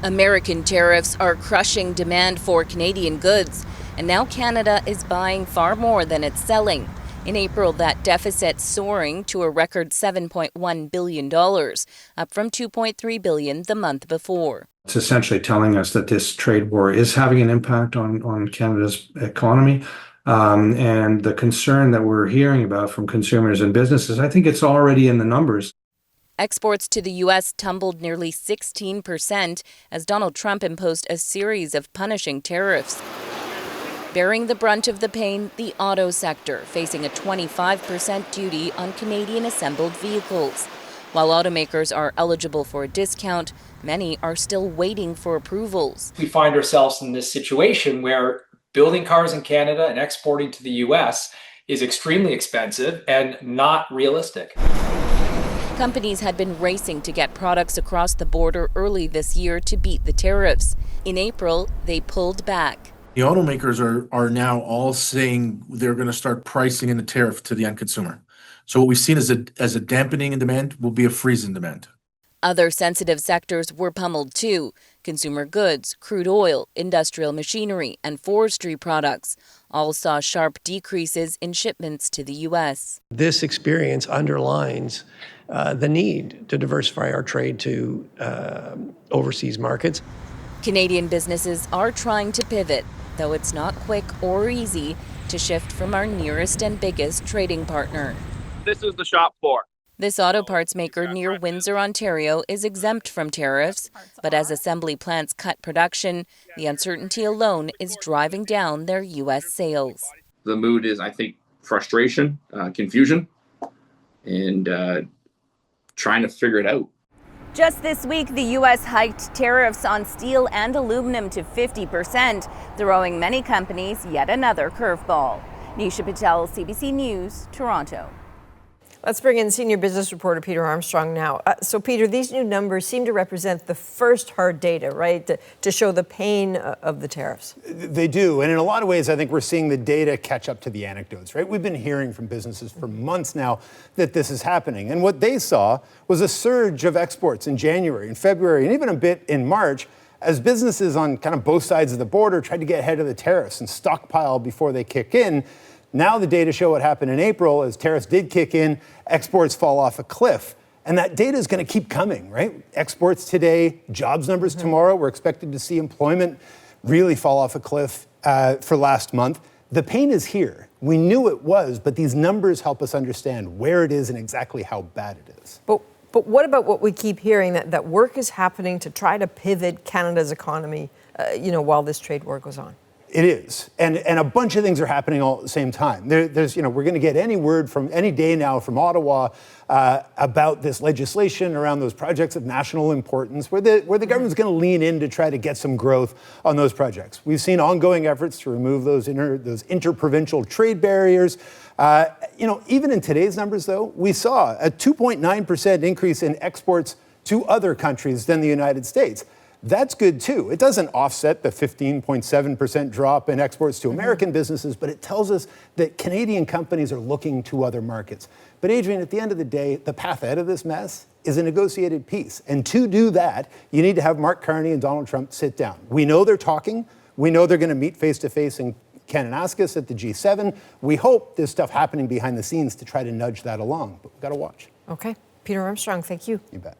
American tariffs are crushing demand for Canadian goods, and now Canada is buying far more than it's selling. In April, that deficit soaring to a record $7.1 billion, up from $2.3 billion the month before. It's essentially telling us that this trade war is having an impact on Canada's economy. And the concern that we're hearing about from consumers and businesses, I think it's already in the numbers. Exports to the U.S. tumbled nearly 16% as Donald Trump imposed a series of punishing tariffs. Bearing the brunt of the pain, the auto sector, facing a 25% duty on Canadian-assembled vehicles. While automakers are eligible for a discount, many are still waiting for approvals. We find ourselves in this situation where building cars in Canada and exporting to the U.S. is extremely expensive and not realistic. Companies had been racing to get products across the border early this year to beat the tariffs. In April, they pulled back. The automakers are now all saying they're going to start pricing in the tariff to the end consumer. So what we've seen as a dampening in demand will be a freeze in demand. Other sensitive sectors were pummeled too. Consumer goods, crude oil, industrial machinery, and forestry products all saw sharp decreases in shipments to the U.S. This experience underlines the need to diversify our trade to overseas markets. Canadian businesses are trying to pivot, though it's not quick or easy to shift from our nearest and biggest trading partner. This is the shop floor. This auto parts maker near Windsor, Ontario, is exempt from tariffs, but as assembly plants cut production, the uncertainty alone is driving down their U.S. sales. The mood is, I think, frustration, confusion, and trying to figure it out. Just this week, the U.S. hiked tariffs on steel and aluminum to 50%, throwing many companies yet another curveball. Nisha Patel, CBC News, Toronto. Let's bring in senior business reporter Peter Armstrong now. So, Peter, these new numbers seem to represent the first hard data, right, to show the pain of the tariffs. They do. And in a lot of ways, I think we're seeing the data catch up to the anecdotes, right? We've been hearing from businesses for months now that this is happening. And what they saw was a surge of exports in January and February and even a bit in March as businesses on kind of both sides of the border tried to get ahead of the tariffs and stockpile before they kick in. Now the data show what happened in April. As tariffs did kick in, exports fall off a cliff. And that data is going to keep coming, right? Exports today, jobs numbers tomorrow. We're expected to see employment really fall off a cliff for last month. The pain is here. We knew it was, but these numbers help us understand where it is and exactly how bad it is. But what about what we keep hearing, that work is happening to try to pivot Canada's economy, while this trade war goes on? It is. And a bunch of things are happening all at the same time. We're going to get any word from any day now from Ottawa about this legislation around those projects of national importance where the government's going to lean in to try to get some growth on those projects. We've seen ongoing efforts to remove those interprovincial trade barriers. Even in today's numbers, though, we saw a 2.9% increase in exports to other countries than the United States. That's good, too. It doesn't offset the 15.7% drop in exports to American businesses, but it tells us that Canadian companies are looking to other markets. But, Adrienne, at the end of the day, the path out of this mess is a negotiated peace. And to do that, you need to have Mark Carney and Donald Trump sit down. We know they're talking. We know they're going to meet face-to-face in Kananaskis at the G7. We hope there's stuff happening behind the scenes to try to nudge that along. But we've got to watch. Okay. Peter Armstrong, thank you. You bet.